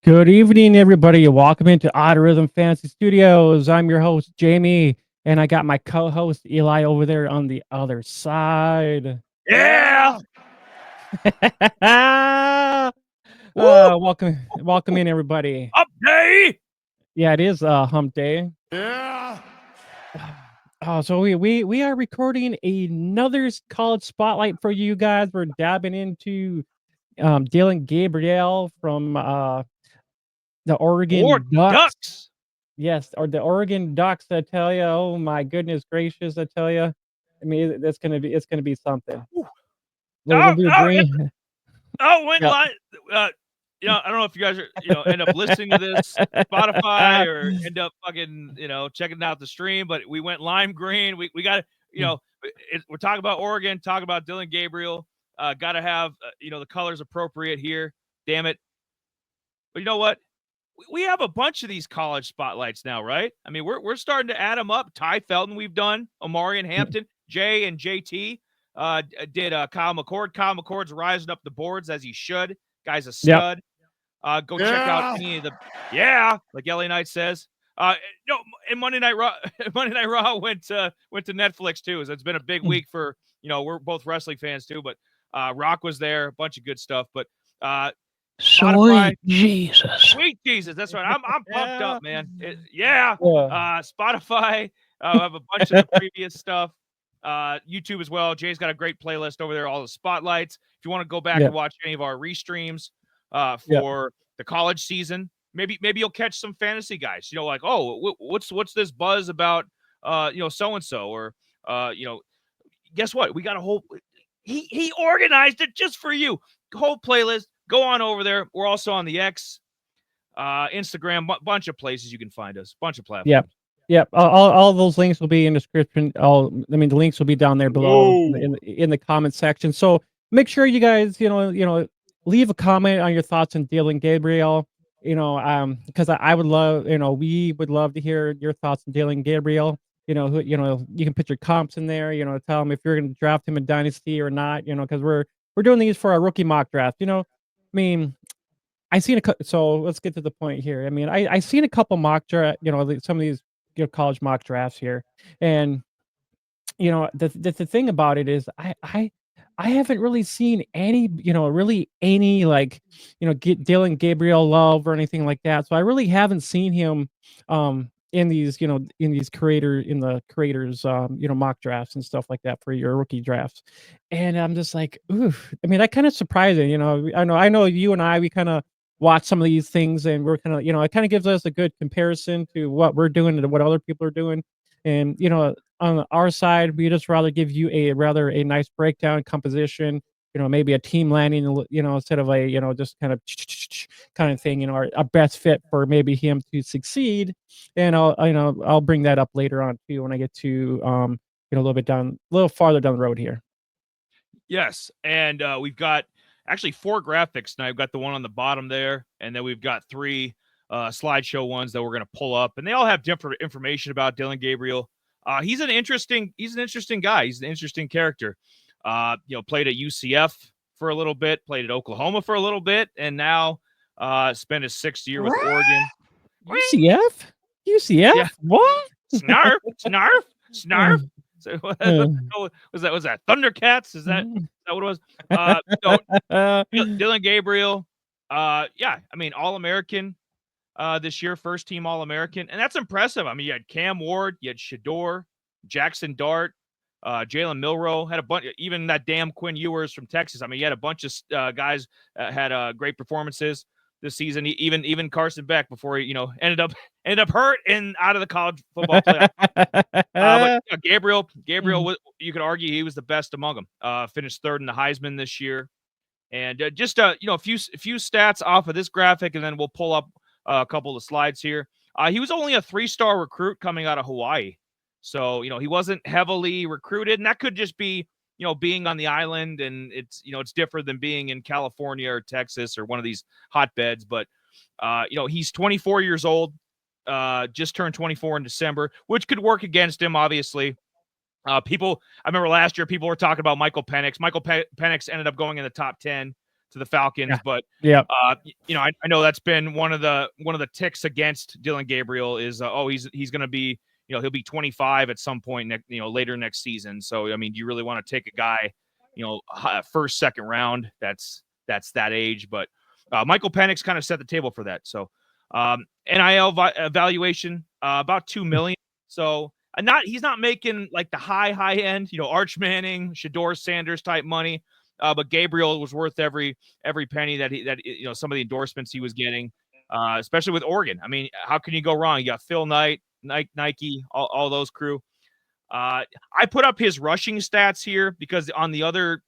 Good evening, everybody. Welcome into Odd Rhythm Fantasy Studios. I'm your host, Jamie, and I got my co-host Eli over there on the other side. Yeah. Woo. Welcome in, everybody. Up day. Yeah, it is Hump Day. Yeah. So we are recording another college spotlight for you guys. We're dabbing into Dillon Gabriel from the Or Oregon Ducks. ducks. Yes, or the Oregon Ducks, I tell you. Oh my goodness gracious, I tell you. I mean, it's gonna be something. Ooh. We'll do a green. Went Yeah. live. Uh, I don't know if you guys are, end up listening to this Spotify or end up fucking, checking out the stream, but we went lime green. We got, we're talking about Oregon, talking about Dillon Gabriel. Got to have, the colors appropriate here. Damn it. But you know what? We have a bunch of these college spotlights now, right? I mean, we're starting to add them up. Ty Felton, we've done. Omari and Hampton, Jay and JT did Kyle McCord. Kyle McCord's rising up the boards as he should. Guy's a Yep. stud. Go check out any of the like LA Knight says. No, and Monday Night Raw. Monday Night Raw went to Netflix too. So it's been a big week for we're both wrestling fans too. But Rock was there, a bunch of good stuff. But Spotify, Sweet Jesus. Sweet Jesus. That's right. I'm pumped up, man. Yeah. Spotify. Have a bunch of the previous stuff. YouTube as well. Jay's got a great playlist over there, all the spotlights. If you want to go back and watch any of our restreams for the college season, maybe you'll catch some fantasy guys. Like, oh, what's this buzz about so and so, or guess what? We got a whole he organized it just for you. Whole playlist. Go on over there. We're also on the X, Instagram, bunch of places you can find us. Bunch of platforms. Yep. Yep. All those links will be in the description. The links will be down there below in the comment section. So make sure you guys, leave a comment on your thoughts on Dillon Gabriel. Because I would love, we would love to hear your thoughts on Dillon Gabriel. You can put your comps in there. Tell them if you're going to draft him in Dynasty or not. Because we're doing these for our rookie mock draft. I mean, I seen so let's get to the point here. I mean, I seen a couple mock draft, some of these college mock drafts here, and the thing about it is I haven't really seen any, really any get Dillon Gabriel love or anything like that. So I really haven't seen him in these, in the creators mock drafts and stuff like that for your rookie drafts. And I'm just like, oof. I mean, that kind of surprising, I know you and we kind of watch some of these things, and we're kind of, it kind of gives us a good comparison to what we're doing and what other people are doing. And on our side, we just rather give you a nice breakdown composition, maybe a team landing, instead of a, just kind of thing, our best fit for maybe him to succeed. And I'll bring that up later on too when I get to a little farther down the road here. Yes, and we've got actually 4 graphics now. I've got the one on the bottom there, and then we've got 3 slideshow ones that we're going to pull up, and they all have different information about Dillon Gabriel. He's an interesting guy. He's an interesting character. Played at UCF for a little bit, played at Oklahoma for a little bit, and now spent his 6th year with Oregon. UCF? Yeah. What? Snarf. So, was that Thundercats? Is that what it was? Dillon Gabriel. I mean, All-American this year, first team All-American, and that's impressive. I mean, you had Cam Ward, you had Shador, Jackson Dart, Jalen Milroe, had a bunch, even that damn Quinn Ewers from Texas. I mean, you had a bunch of guys had great performances this season. Even Carson Beck before he, ended up hurt and out of the college football playoff. But Gabriel, you could argue he was the best among them. Finished 3rd in the Heisman this year, and just a few stats off of this graphic, and then we'll pull up a couple of slides here. He was only a 3-star recruit coming out of Hawaii, so he wasn't heavily recruited, and that could just be being on the island, and it's different than being in California or Texas or one of these hotbeds. But he's 24 years old, just turned 24 in December, which could work against him, obviously. I remember last year people were talking about Michael Penix. Michael Penix ended up going in the top 10 the Falcons. But yeah, you know, I know that's been one of the ticks against Dillon Gabriel is he's going to be, you know, he'll be 25 at some point later next season. So I mean, do you really want to take a guy, you know, first, second round that's that age? But Michael Penix kind of set the table for that. So NIL evaluation about $2 million. So he's not making like the high end, you know, Arch Manning, Shador Sanders type money. But Gabriel was worth every penny that you know, some of the endorsements he was getting, especially with Oregon. I mean, how can you go wrong? You got Phil Knight, Nike, all those crew. I put up his rushing stats here because on the other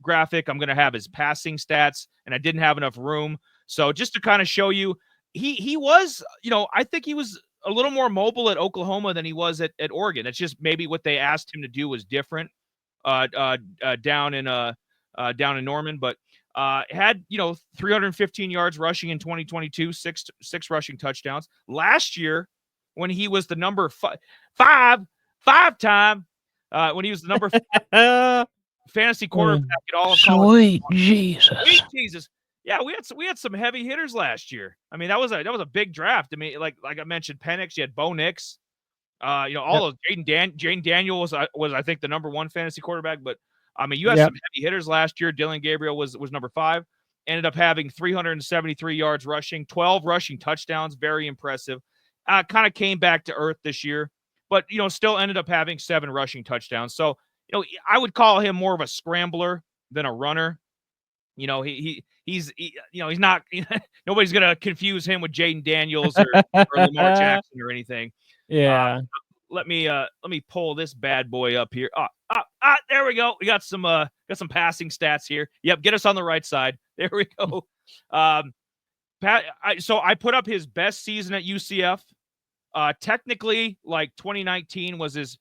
graphic, I'm going to have his passing stats, and I didn't have enough room. So just to kind of show you, he was, you know, I think he was a little more mobile at Oklahoma than he was at Oregon. It's just maybe what they asked him to do was different down in Norman, but had, you know, 315 yards rushing in 2022, six rushing touchdowns. Last year, when he was the number five-time, when he was the number fantasy quarterback at all of college. Sweet Jesus. Sweet Jesus. Yeah, we had some heavy hitters last year. I mean, that was a big draft. I mean, like I mentioned, Penix, you had Bo Nix. You know, all of Jaden Daniel was I think the number 1 fantasy quarterback, but I mean, you had some heavy hitters last year. Dillon Gabriel was number 5. Ended up having 373 yards rushing, 12 rushing touchdowns, very impressive. Kind of came back to earth this year, but you know, still ended up having 7 rushing touchdowns. So, you know, I would call him more of a scrambler than a runner. You know, he's you know, he's not nobody's gonna confuse him with Jaden Daniels or Lamar Jackson or anything. yeah. Let me pull this bad boy up here. There we go. We got some passing stats here. Yep, get us on the right side. There we go. So I put up his best season at UCF. Technically, like 2019 was his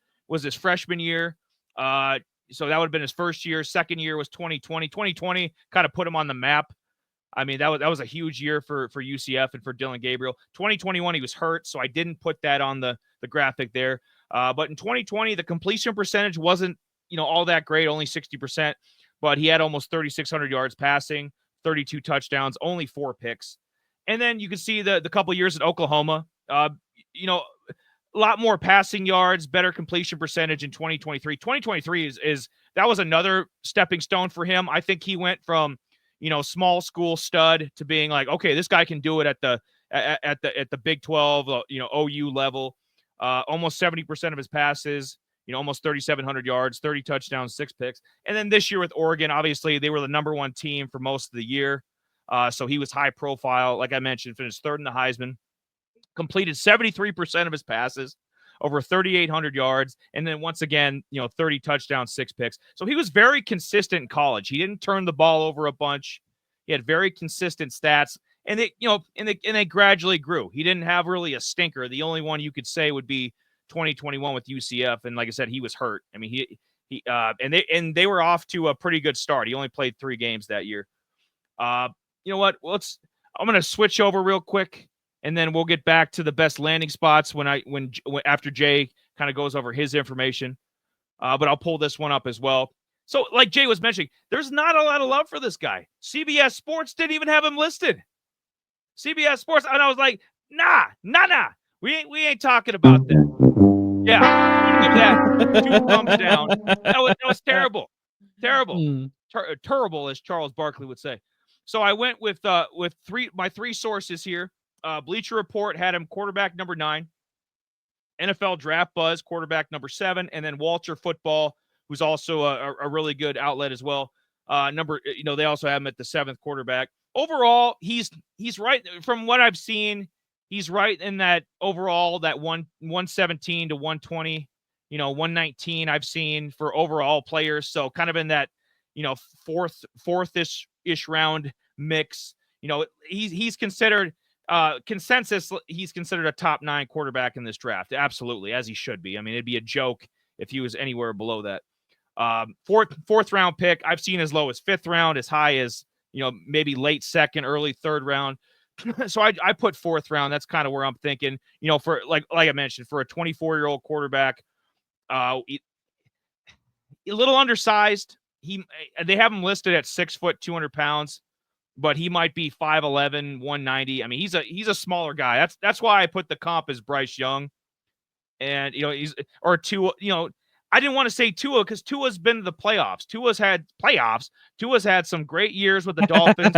freshman year. So that would have been his first year. Second year was 2020. 2020 kind of put him on the map. I mean, that was a huge year for UCF and for Dillon Gabriel. 2021, he was hurt, so I didn't put that on the graphic there. But in 2020, the completion percentage wasn't, you know, all that great, only 60%. But he had almost 3,600 yards passing, 32 touchdowns, only 4 picks. And then you can see the couple years at Oklahoma. You know, a lot more passing yards, better completion percentage in 2023. 2023 is that was another stepping stone for him. I think he went from, you know, small school stud to being like, okay, this guy can do it at the Big 12, you know, OU level. Almost 70% of his passes, you know, almost 3,700 yards, 30 touchdowns, 6 picks. And then this year with Oregon, obviously they were the number 1 team for most of the year. So he was high profile. Like I mentioned, finished 3rd in the Heisman, completed 73% of his passes, over 3,800 yards. And then once again, you know, 30 touchdowns, 6 picks. So he was very consistent in college. He didn't turn the ball over a bunch. He had very consistent stats. And they, you know, and they gradually grew. He didn't have really a stinker. The only one you could say would be 2021 with UCF. And like I said, he was hurt. I mean, and they were off to a pretty good start. He only played 3 games that year. You know what? I'm going to switch over real quick, and then we'll get back to the best landing spots when after Jay kind of goes over his information. But I'll pull this one up as well. So like Jay was mentioning, there's not a lot of love for this guy. CBS Sports didn't even have him listed. CBS Sports, and I was like, nah. We ain't talking about that. Yeah, give that 2 thumbs down. That was terrible. Terrible, as Charles Barkley would say. So I went with my 3 sources here. Bleacher Report had him quarterback number 9. NFL Draft Buzz, quarterback number 7, and then Walter Football, who's also a really good outlet as well. They also have him at the 7th quarterback. Overall, he's right from what I've seen. He's right in that overall that 117 to 120, 119 I've seen for overall players. So kind of in that, fourth-ish round mix. He's considered consensus. He's considered a top 9 quarterback in this draft. Absolutely, as he should be. I mean, it'd be a joke if he was anywhere below that. Fourth round pick. I've seen as low as 5th round, as high as, maybe late 2nd, early 3rd round. So I put 4th round. That's kind of where I'm thinking, for like I mentioned, for a 24-year-old quarterback, a little undersized. They have him listed at 6 foot, 200 pounds. but he might be 5'11", 190. I mean, he's a smaller guy. That's why I put the comp as Bryce Young. And, he's or Tua, I didn't want to say Tua because Tua's been to the playoffs. Tua's had some great years with the Dolphins.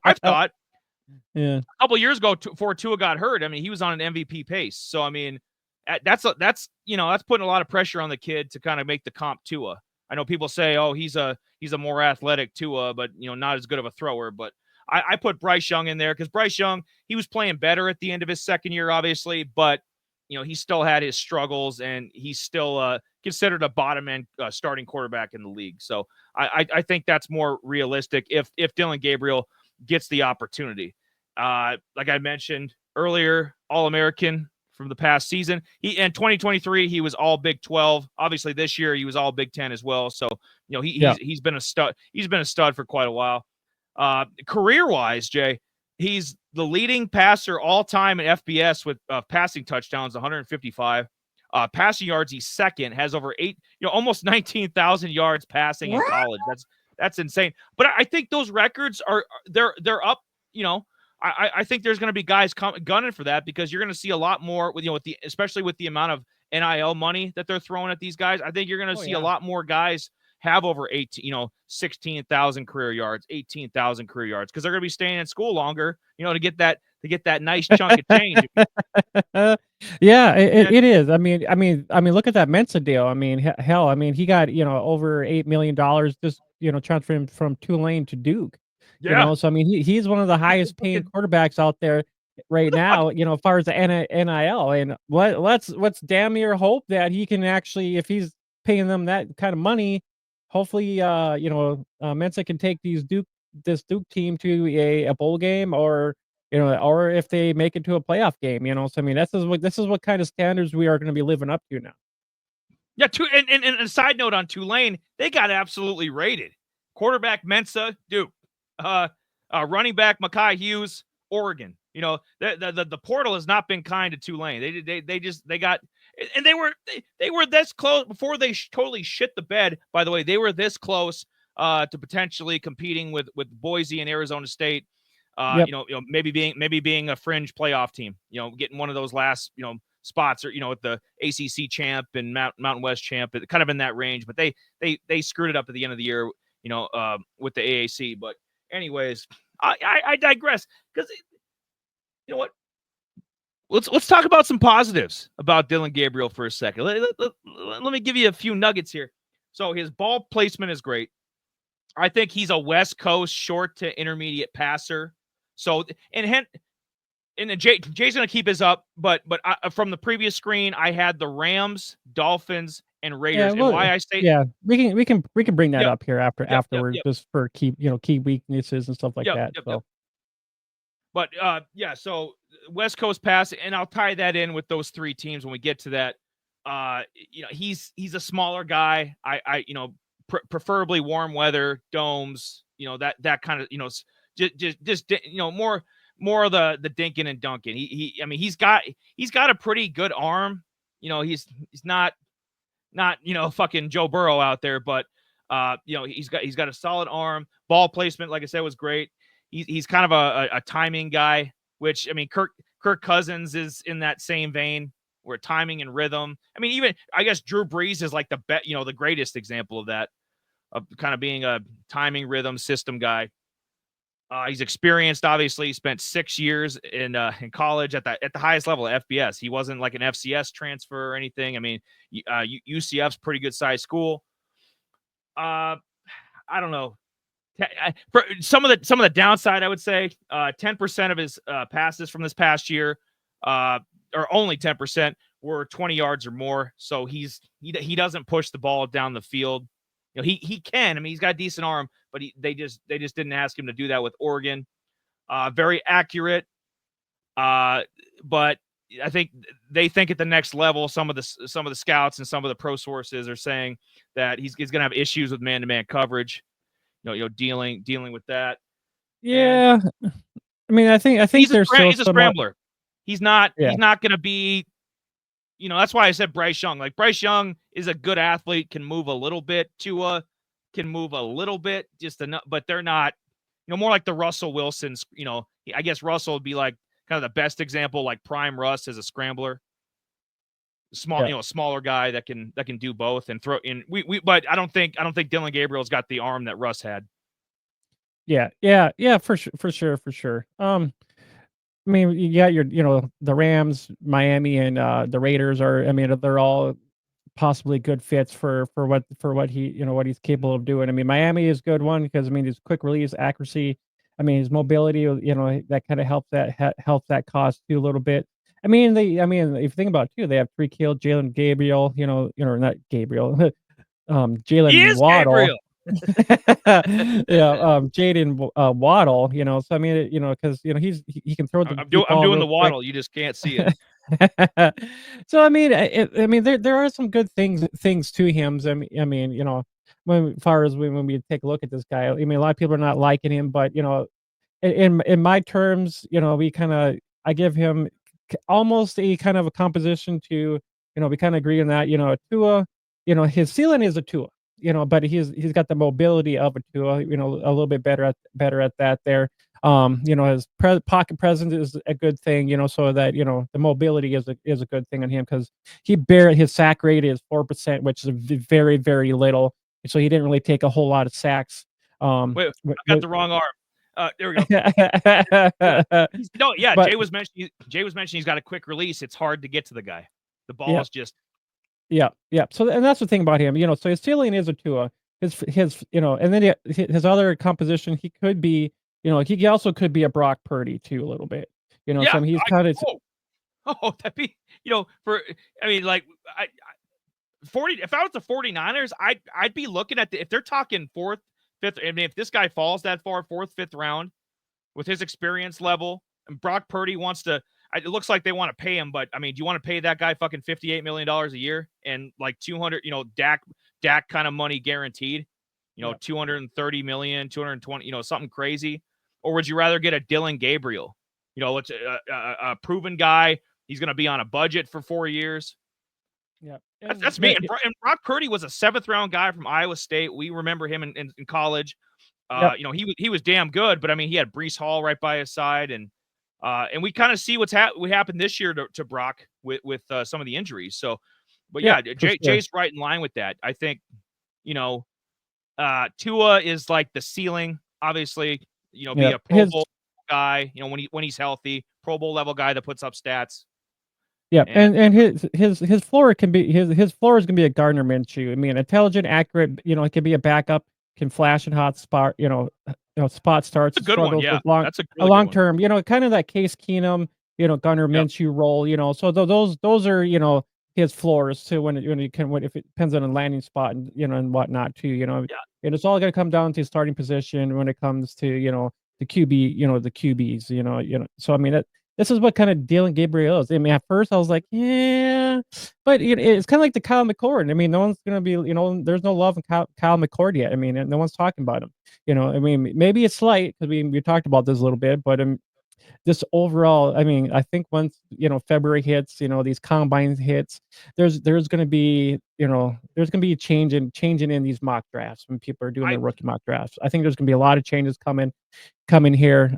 I've thought Yeah. a couple years ago before Tua got hurt, I mean, he was on an MVP pace. So, I mean, that's putting a lot of pressure on the kid to kind of make the comp Tua. I know people say, oh, he's a more athletic Tua, but, not as good of a thrower. But I put Bryce Young in there because Bryce Young, he was playing better at the end of his second year, obviously, but he still had his struggles, and he's still considered a bottom end starting quarterback in the league. So I think that's more realistic if Dillon Gabriel gets the opportunity. Like I mentioned earlier, All-American from the past season. In 2023, he was all Big 12. Obviously, this year he was all Big 10 as well. So he's been a stud. He's been a stud for quite a while. Career-wise, Jay, he's the leading passer all time in FBS with passing touchdowns, 155. Passing yards, he's second, has over almost 19,000 yards passing in college. That's insane. But I think those records they're up. I think there's going to be guys gunning for that because you're going to see a lot more with especially with the amount of NIL money that they're throwing at these guys. I think you're going to see a lot more guys have over 16,000 career yards, 18,000 career yards because they're going to be staying in school longer, to get that nice chunk of change. Yeah, it is. I mean, look at that Mensa deal. I mean, hell, I mean, he got over $8 million just transferring from Tulane to Duke. Yeah. So I mean, he's one of the highest paying quarterbacks out there right now. As far as the NIL, and let's damn near hope that he can actually, if he's paying them that kind of money, hopefully, Mensa can take this Duke team to a bowl game, or or if they make it to a playoff game. So I mean, this is what kind of standards we are going to be living up to now. Yeah. And a side note on Tulane, they got absolutely raided. Quarterback Mensa, Duke. Running back Mekhi Hughes, Oregon. The portal has not been kind to Tulane. They got, and they were this close before they totally shit the bed. By the way, they were this close to potentially competing with Boise and Arizona State. Yep. Maybe being a fringe playoff team. Getting one of those last spots, or with the ACC champ and Mountain West champ, kind of in that range. But they screwed it up at the end of the year. With the AAC, but. Anyways, I digress because you know what? Let's talk about some positives about Dillon Gabriel for a second. Let me give you a few nuggets here. So his ball placement is great. I think he's a West Coast short to intermediate passer. So and Jay's gonna keep his up, but from the previous screen, I had the Rams, Dolphins, and Raiders. Yeah, well, and why I say we can bring that up here afterwards, yep. just for key weaknesses and stuff like that. So. But so West Coast pass, and I'll tie that in with those three teams when we get to that. He's a smaller guy. I preferably warm weather, domes. That kind of just more of the dinking and dunking. He's got a pretty good arm. He's not fucking Joe Burrow out there, but he's got a solid arm. Ball placement, like I said, was great. He's kind of a timing guy, which Kirk Cousins is in that same vein, where timing and rhythm. Even I guess Drew Brees is like the greatest example of that, of kind of being a timing rhythm system guy. He's experienced, obviously. He spent 6 years in college at the highest level of FBS. He wasn't like an FCS transfer or anything. UCF's pretty good sized school. I don't know. For some of the downside, I would say 10% of his passes from this past year, or only 10%, were 20 yards or more. So he doesn't push the ball down the field. He can. He's got a decent arm, but they just didn't ask him to do that with Oregon. Very accurate, but I think they think at the next level. Some of the scouts and some of the pro sources are saying that he's going to have issues with man-to-man coverage. Dealing with that. Yeah, I think he's there's he's a scrambler. He's not going to be. That's why I said Bryce Young. Like, Bryce Young is a good athlete, can move a little bit. Tua can move a little bit, just enough, but they're not more like the Russell Wilsons. I guess Russell would be like kind of the best example, like prime Russ as a scrambler. Smaller guy that can do both and throw in. But I don't think Dillon Gabriel's got the arm that Russ had. Yeah, for sure. I mean, you got the Rams, Miami, and the Raiders are. I mean, they're all possibly good fits for what he's capable of doing. I mean, Miami is a good one because I mean his quick release accuracy. I mean his mobility. That kind of helps that cause too a little bit. I mean, if you think about it too, they have Tyreek Hill, Jalen Gabriel. Not Gabriel. He Jalen is Waddle. Gabriel. Yeah, Jaden Waddle. So I mean, because he can throw the. I'm doing the Waddle. You just can't see it. So I mean, there are some good things to him. I mean, as far as when we take a look at this guy, I mean, a lot of people are not liking him, but in my terms, I give him almost a kind of a composition to, we kind of agree on that. Tua, his ceiling is a Tua, but he's got the mobility of a Tua, a little bit better at that there. His pocket presence is a good thing, so that the mobility is a good thing on him because his sack rate is 4%, which is very very little. So he didn't really take a whole lot of sacks. Wait, I got the wrong arm. There we go. Jay was mentioning he's got a quick release. It's hard to get to the guy. The ball is just. Yeah. So, and that's the thing about him, so his ceiling is a Tua. His and then his other composition, he could be, he also could be a Brock Purdy too a little bit. So I mean, he's kind of. That'd be, like 40. If I was the 49ers, I'd be looking at if they're talking fourth, fifth. I mean, if this guy falls that far, fourth, fifth round, with his experience level, and Brock Purdy wants to. It looks like they want to pay him, but I mean, do you want to pay that guy fucking $58 million a year and like 200, Dak kind of money guaranteed, 230 million, 220, something crazy? Or would you rather get a Dillon Gabriel? It's a proven guy. He's going to be on a budget for 4 years. Yeah. That's me. And Brock Purdy was a 7th round guy from Iowa State. We remember him in college. He was damn good, but I mean, he had Breece Hall right by his side, and we kind of see what happened this year to Brock with some of the injuries. So, but Jay's right in line with that. I think, Tua is like the ceiling, obviously, be a Pro Bowl guy, when he's healthy, Pro Bowl level guy that puts up stats. Yeah, and his floor can be his floor is gonna be a Gardner Minshew. I mean, intelligent, accurate. It can be a backup, can flash and hot spot. Spot starts. That's a good one. Yeah, that's a long term. Kind of that Case Keenum. Gardner Minshew role. So those are his floors too. When if it depends on a landing spot and and whatnot too. And it's all gonna come down to starting position when it comes to the QB. The QBs. So I mean this is what kind of Dillon Gabriel is. I mean, at first I was like, yeah, but it's kind of like the Kyle McCord. I mean, no one's gonna be, there's no love in Kyle McCord yet. I mean, no one's talking about him. I mean, maybe it's slight because we talked about this a little bit, but this overall, I mean, I think once February hits, these combines hits, there's gonna be changing in these mock drafts when people are doing their rookie mock drafts. I think there's gonna be a lot of changes coming here.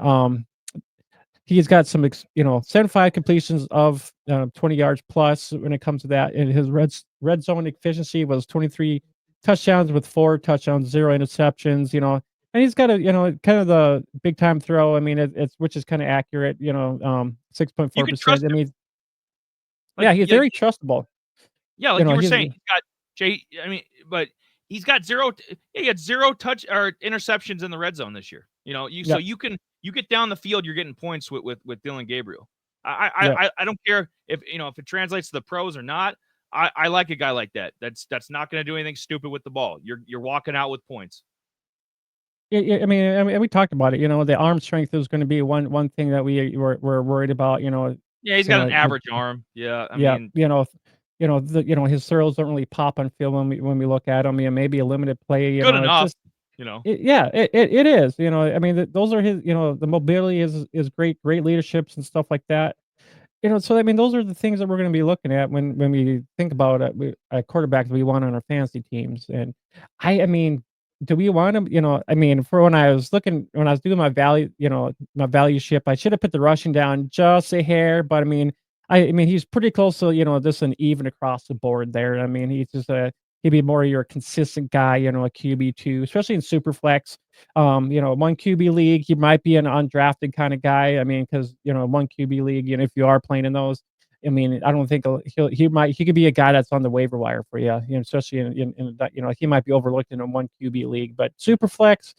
He's got some, 75 completions of 20 yards plus when it comes to that. And his red zone efficiency was 23 touchdowns with 4 touchdowns, 0 interceptions, and he's got a, kind of the big time throw. I mean, it's which is kind of accurate, 6.4%. I mean, he's very trustable. Yeah, like you were saying, he's got Jay. I mean, but he's got 0. He had 0 touch or interceptions in the red zone this year. So you get down the field, you're getting points with Dillon Gabriel. I don't care if if it translates to the pros or not. I like a guy like that. That's not going to do anything stupid with the ball. You're walking out with points. Yeah. I mean, we talked about it. The arm strength is going to be one thing that we're worried about. Yeah, he's got an average arm. Yeah, I mean, his throws don't really pop on film when we look at him. Maybe a limited play. Good enough. It is. I mean, those are his. The mobility is great leaderships and stuff like that. So I mean, those are the things that we're going to be looking at when we think about quarterbacks we want on our fantasy teams. And I mean, do we want him? I mean, for when I was doing my value, my value ship, I should have put the rushing down just a hair, but I mean, he's pretty close to, just an even across the board there. I mean, he's just he'd be more your consistent guy, a QB2, especially in Superflex. 1 QB league, he might be an undrafted kind of guy. I mean, because 1 QB league, if you are playing in those, I mean, I don't think he could be a guy that's on the waiver wire for you, especially in that, he might be overlooked in a 1 QB league, but Superflex,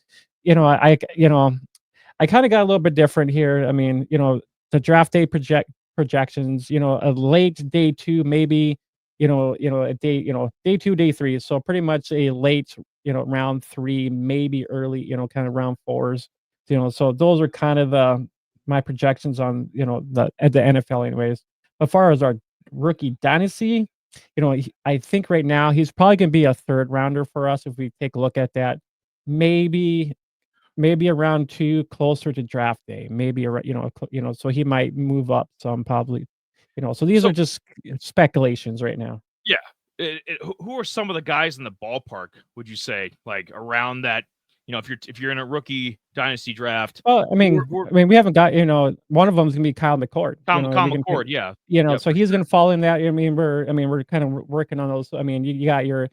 I kind of got a little bit different here. I mean, the draft day projections, a late day two, maybe, a day, day two, day three. So pretty much a late, round three, maybe early, kind of round fours. So those are kind of my projections on, at the NFL anyways. As far as our rookie dynasty, I think right now he's probably going to be a third rounder for us if we take a look at that. Maybe around two, closer to draft day. Maybe around, so he might move up some probably. So these are just speculations right now. Yeah. Who are some of the guys in the ballpark? Would you say like around that? If you're in a rookie dynasty draft. Well, I mean, we haven't got, one of them is gonna be Kyle McCord. Kyle McCord, yeah. So he's gonna fall in that. We're kind of working on those. I mean, you got your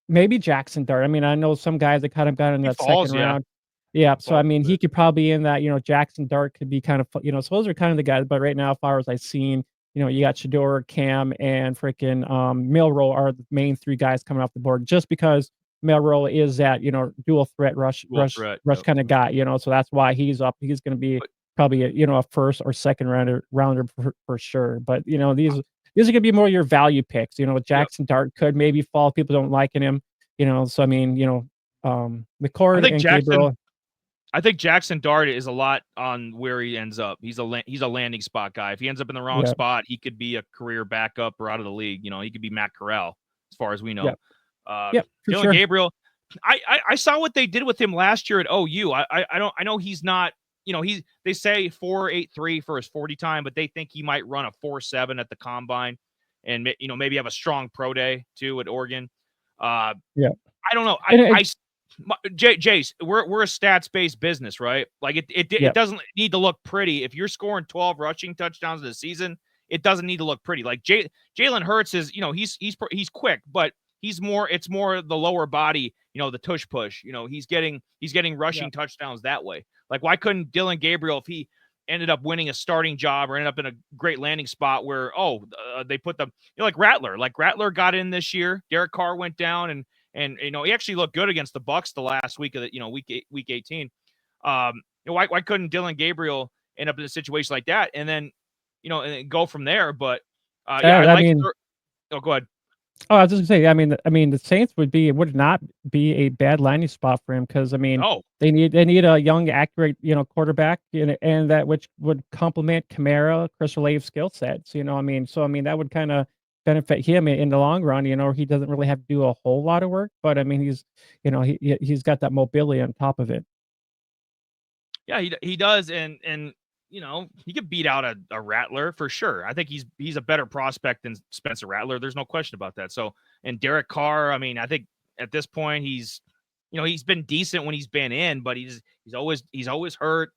maybe Jackson Dart. I mean, I know some guys that kind of got in that second round. Yeah. So I mean, he could probably be in that. Jackson Dart could be kind of. So those are kind of the guys. But right now, as far as I've seen, you got Shador, Cam, and freaking Milroe are the main three guys coming off the board. Just because Milroe is that dual threat rush kind of guy. So that's why he's up. He's going to be probably a first or second rounder for sure. But these are going to be more your value picks. Jackson Dart could maybe fall. People don't liking him. So I mean, McCord and Gabriel. I think Jackson Dart is a lot on where he ends up. He's a landing spot guy. If he ends up in the wrong spot, he could be a career backup or out of the league. He could be Matt Corral, as far as we know. Dillon Gabriel. I saw what they did with him last year at OU. I know he's not. They say 4.83 for his 40 time, but they think he might run a 4.7 at the combine, and maybe have a strong pro day too at Oregon. I don't know. Jace, we're a stats-based business, right? Like it doesn't need to look pretty. If you're scoring 12 rushing touchdowns in the season, it doesn't need to look pretty. Like Jalen Hurts is, he's quick, but it's more the lower body, the tush push. He's getting rushing touchdowns that way. Like, why couldn't Dillon Gabriel, if he ended up winning a starting job or ended up in a great landing spot where they put them, like Rattler. Like Rattler got in this year. Derek Carr went down and he actually looked good against the Bucks the last week of the week 18. Why couldn't Dillon Gabriel end up in a situation like that and then and go from there? But go ahead. Oh, I was just gonna say, I mean, the Saints would not be a bad landing spot for him because they need a young, accurate, quarterback, and that which would complement Kamara, Chris Olave's skill sets. So that would kind of benefit him in the long run. He doesn't really have to do a whole lot of work, but I mean, he's got that mobility on top of it. Yeah, he does, and he could beat out a Rattler for sure. I think he's a better prospect than Spencer Rattler. There's no question about that. So, and Derek Carr, I mean, I think at this point he's been decent when he's been in, but he's always hurt,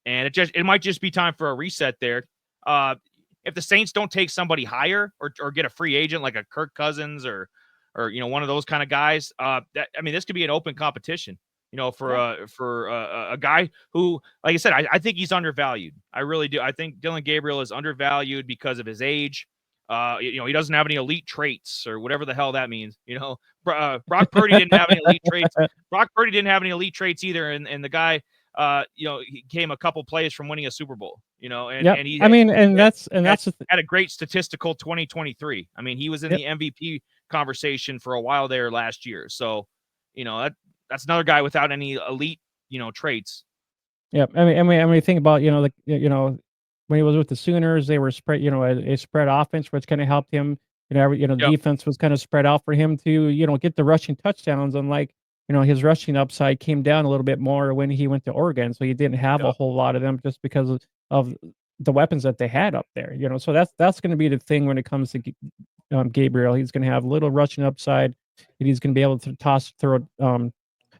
and it might just be time for a reset there. If the Saints don't take somebody higher or get a free agent like a Kirk Cousins or one of those kind of guys, this could be an open competition. For a guy who, like I said, I think he's undervalued. I really do. I think Dillon Gabriel is undervalued because of his age. He doesn't have any elite traits or whatever the hell that means. Brock Purdy didn't have any elite traits. Brock Purdy didn't have any elite traits either. And the guy, he came a couple plays from winning a Super Bowl. And he that's had a great statistical 2023. I mean, he was in the MVP conversation for a while there last year. So, that's another guy without any elite, traits. Yeah, I mean, think about when he was with the Sooners, they were spread, a spread offense, which kind of helped him. Defense was kind of spread out for him to get the rushing touchdowns. Unlike his rushing upside came down a little bit more when he went to Oregon, so he didn't have a whole lot of them just because of the weapons that they had up there. So that's going to be the thing when it comes to Gabriel. He's going to have little rushing upside. he's going to be able to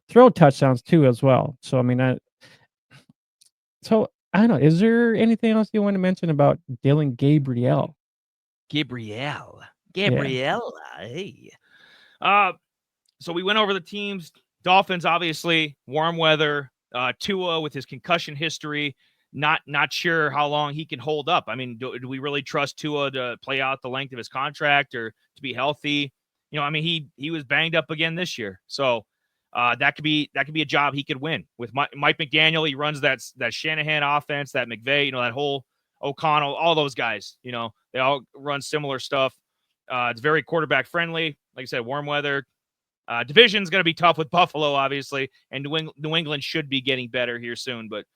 throw touchdowns too as well. So I mean, I don't know. Is there anything else you want to mention about Dillon Gabriel? Gabriel. Yeah. Hey. So we went over the teams. Dolphins, obviously, warm weather. Tua with his concussion history, not sure how long he can hold up. I mean, do we really trust Tua to play out the length of his contract or to be healthy? You know, I mean, he was banged up again this year, so that could be a job he could win with Mike McDaniel. He runs that Shanahan offense, that McVay, you know, that whole O'Connell, all those guys. You know, they all run similar stuff. It's very quarterback friendly. Like I said, warm weather. Division's going to be tough with Buffalo, obviously, and New England should be getting better here soon. But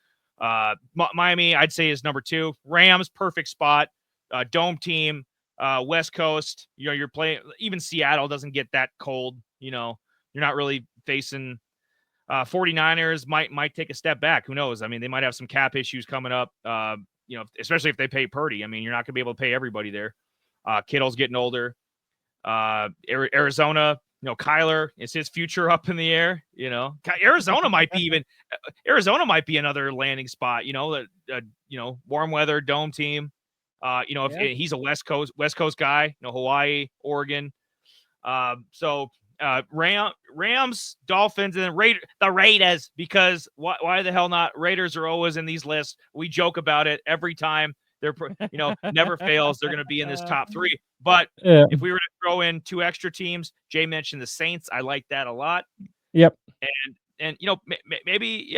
Miami, I'd say, is number 2. Rams, perfect spot. Dome team, West Coast. You know, you're playing. Even Seattle doesn't get that cold. You know, you're not really facing 49ers. Might take a step back. Who knows? I mean, they might have some cap issues coming up. You know, especially if they pay Purdy. I mean, you're not going to be able to pay everybody there. Kittle's getting older. Arizona. You know, Kyler, is his future up in the air? You know, Arizona might be another landing spot. You know, you know, warm weather dome team. You know, if he's a West Coast guy, you know, Hawaii, Oregon. So Rams, Dolphins, and then the Raiders, because why the hell not? Raiders are always in these lists. We joke about it every time. They're, you know, never fails. They're going to be in this top 3. But if we were to throw in 2 extra teams, Jay mentioned the Saints. I like that a lot. Yep. And you know, maybe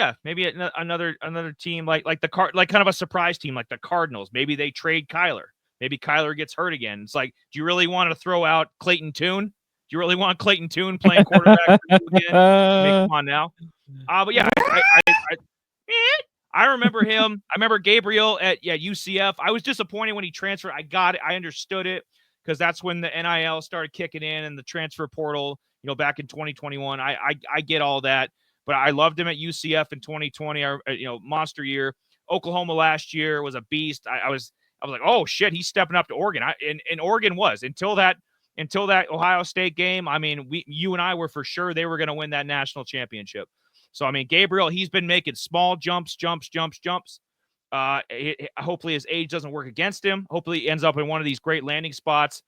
another team like kind of a surprise team like the Cardinals. Maybe they trade Kyler. Maybe Kyler gets hurt again. It's like, do you really want to throw out Clayton Tune? Do you really want Clayton Tune playing quarterback for you again? Come on now. But yeah, I remember him. I remember Gabriel at UCF. I was disappointed when he transferred. I got it. I understood it because that's when the NIL started kicking in and the transfer portal, you know, back in 2021. I get all that, but I loved him at UCF in 2020. You know, monster year. Oklahoma last year was a beast. I was like, oh shit, he's stepping up to Oregon. And Oregon was until that Ohio State game. I mean, you and I were for sure they were going to win that national championship. So, I mean, Gabriel, he's been making small jumps. Hopefully his age doesn't work against him. Hopefully he ends up in one of these great landing spots,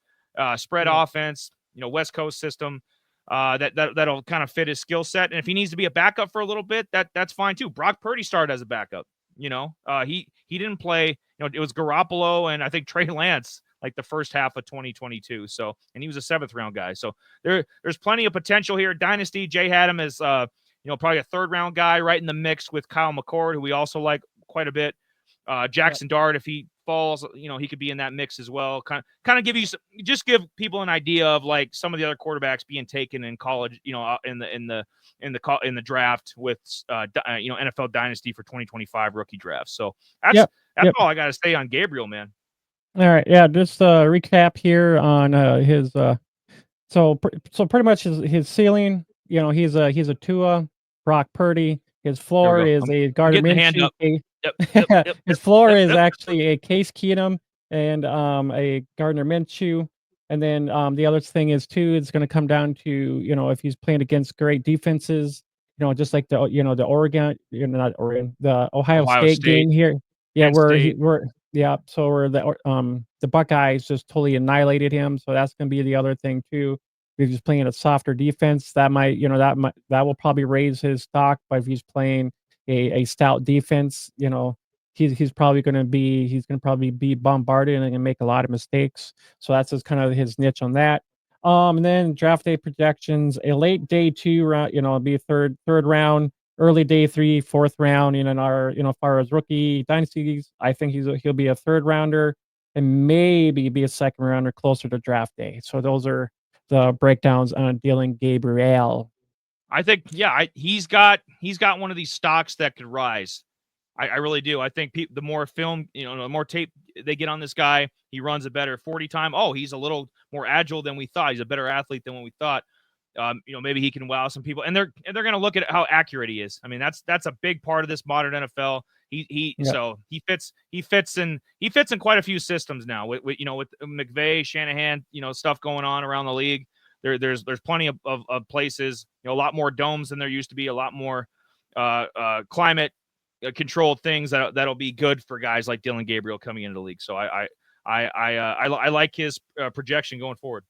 spread offense, you know, West Coast system, that'll kind of fit his skill set. And if he needs to be a backup for a little bit, that's fine too. Brock Purdy started as a backup, you know, he didn't play, you know, it was Garoppolo and I think Trey Lance like the first half of 2022. So, and he was a 7th round guy. So there's plenty of potential here. Dynasty, Jay had him as, you know, probably a 3rd round guy right in the mix with Kyle McCord, who we also like quite a bit. Jackson Dart, if he falls, you know, he could be in that mix as well. Kind of give people an idea of like some of the other quarterbacks being taken in college, you know, in the draft with, you know, NFL Dynasty for 2025 rookie draft. So that's all I got to say on Gabriel, man. All right. Yeah. Just recap here on his. So pretty much his ceiling. You know, he's a Tua, Brock Purdy. His floor is a Gardner Minshew. His floor is actually a Case Keenum and a Gardner Minshew. And then the other thing is too, it's going to come down to, you know, if he's playing against great defenses, you know, just like the Oregon, not Oregon, the Ohio State game here. Yeah, so where the Buckeyes just totally annihilated him. So that's going to be the other thing too. If he's playing a softer defense, that will probably raise his stock. But if he's playing a stout defense, you know, he's probably going to be bombarded and make a lot of mistakes. So that's just kind of his niche on that. And then draft day projections, a late day 2 round, you know, it'll be third round, early day 3, 4th round. In our, you know, as far as rookie dynasties, I think he'll be a 3rd rounder and maybe be a 2nd rounder closer to draft day. So those are the breakdowns on Dillon Gabriel. I think, he's got one of these stocks that could rise. I really do. I think the more film, you know, the more tape they get on this guy, he runs a better 40 time. Oh, he's a little more agile than we thought. He's a better athlete than what we thought. You know, maybe he can wow some people, and they're going to look at how accurate he is. I mean, that's a big part of this modern NFL. So he fits in quite a few systems now with you know, with McVay, Shanahan, you know, stuff going on around the league. there's plenty of places, a lot more domes than there used to be, a lot more climate controlled things that'll be good for guys like Dillon Gabriel coming into the league. So I like his projection going forward.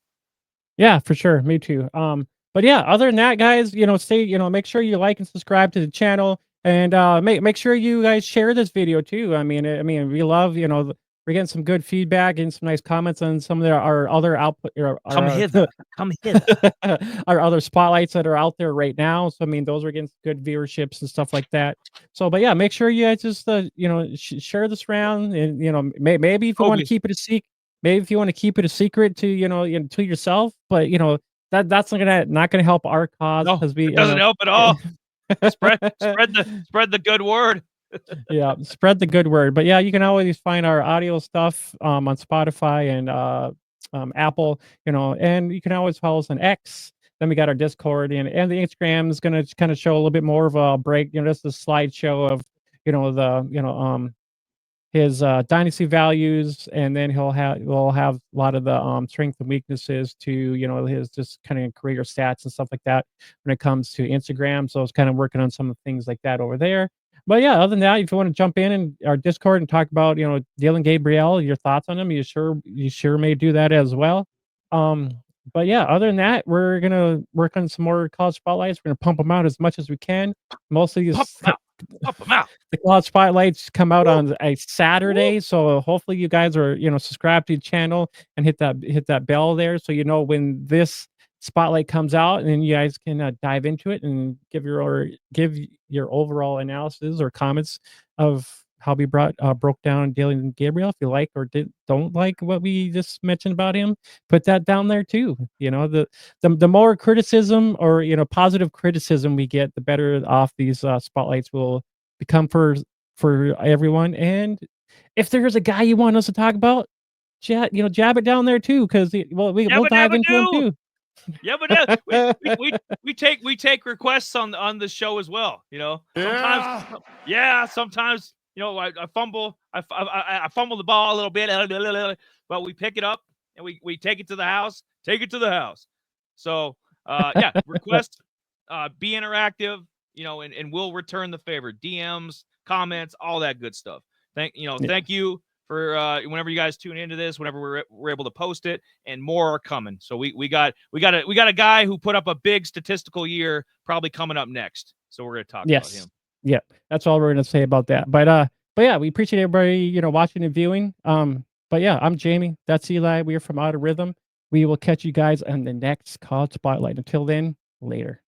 Yeah, for sure. Me too. But yeah, other than that, guys, make sure you like and subscribe to the channel, and make sure you guys share this video too. I mean, we love, we're getting some good feedback and some nice comments on some of our other output. Come hither, come hither. Our other spotlights that are out there right now. So I mean, those are getting good viewerships and stuff like that. So, but yeah, make sure you guys just share this around, and maybe if you want to keep it a secret. Maybe if you want to keep it a secret to to yourself, but that's not gonna help our cause, because it doesn't help at all. spread the good word. Yeah, spread the good word. But yeah, you can always find our audio stuff on Spotify and Apple, and you can always follow us on X. Then we got our Discord, and the Instagram is gonna kind of show a little bit more of a break, just a slideshow of his dynasty values, and then we'll have a lot of the strengths and weaknesses to his just kind of career stats and stuff like that when it comes to Instagram. So I was kind of working on some of the things like that over there. But yeah, other than that, if you want to jump in our Discord and talk about Dillon Gabriel, your thoughts on him, you sure may do that as well. But yeah, other than that, we're gonna work on some more college spotlights. We're gonna pump them out as much as we can. Most of these Pump them out. The college spotlights come out on a Saturday, so hopefully you guys are subscribed to the channel and hit that bell there, so when this spotlight comes out, and then you guys can dive into it and give your overall analysis or comments of how we broke down Dillion Gabriel. If you like or don't like what we just mentioned about him, put that down there too. The more criticism or positive criticism we get, the better off these spotlights will become for everyone. And if there's a guy you want us to talk about, jab it down there too, because we'll dive into him too. Yeah, but we take requests on the show as well. Sometimes I fumble the ball a little bit, but we pick it up and we take it to the house. So request, be interactive, and we'll return the favor. DMs, comments, all that good stuff. Thank you for whenever you guys tune into this, whenever we're able to post it, and more are coming. So we got a guy who put up a big statistical year probably coming up next. So we're gonna talk about him. Yeah, that's all we're gonna say about that. But yeah, we appreciate everybody watching and viewing. But yeah, I'm Jamie. That's Eli. We are from Out of Rhythm. We will catch you guys on the next college spotlight. Until then, later.